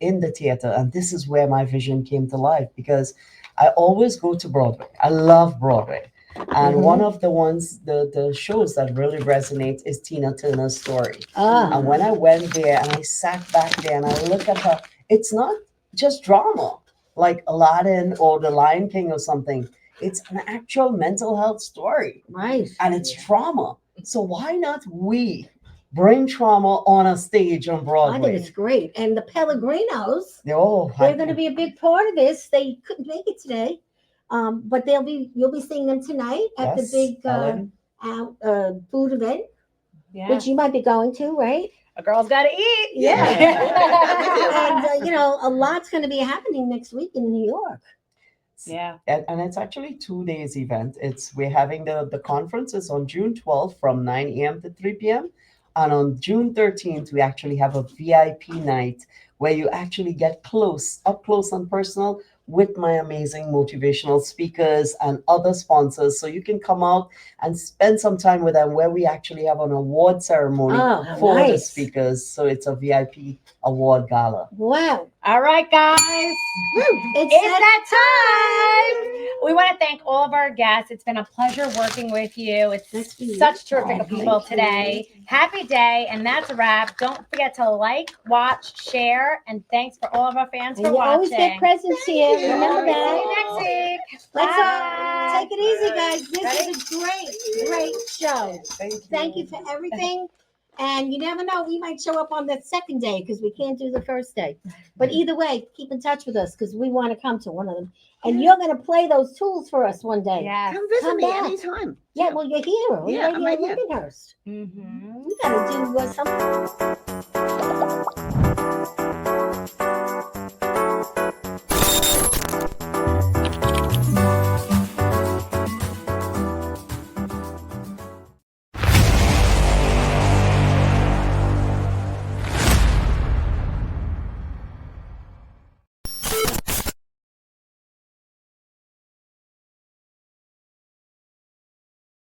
in the theater. And this is where my vision came to life because I always go to Broadway. I love Broadway. And Mhm. one of the ones, the shows that really resonates is Tina Turner's story. Ah, And when I went there and I sat back there and I look at her, it's not just drama like Aladdin or The Lion King or something. It's an actual mental health story right. and it's trauma. So why not we bring trauma on a stage on I think Broadway? it's great. And the Pellegrinos, Oh, they're going to be a big part of this. They couldn't make it today, but you'll be seeing them tonight at the yes, big Ellen. food event, Yeah. which you might be going to, right? A girl's got to eat. And a lot's going to be happening next week in New York. Yeah. And it's actually 2 days event. We're having the conference is on June 12th from 9 a.m. to 3 p.m. And on June 13th, we actually have a VIP night where you actually get up close and personal with my amazing motivational speakers and other sponsors. So you can come out and spend some time with them, where we actually have an award ceremony Oh, for the nice. speakers. So it's a VIP award gala. Wow. All right, guys. It's It's that time. We want to thank all of our guests. It's been a pleasure working with you. It's That's for you. such terrific Oh, people thank you. today. Happy day, and that's a wrap. Don't forget to like, watch, share, and thanks for all of our fans And for you watching. always get presents here. you. Remember See that. you next week. Let's Bye. take it easy, guys. This is a great show. Thank you for everything. And you never know, we might show up on that second day because we can't do the first day. But either way, keep in touch with us because we want to come to one of them. And you're going to play those tools for us one day. Yes. Come visit Come me back. anytime. Yeah, well, you're here. We're Yeah, right I'm here right in here. Lindenhurst. Mm-hmm. You got to do something.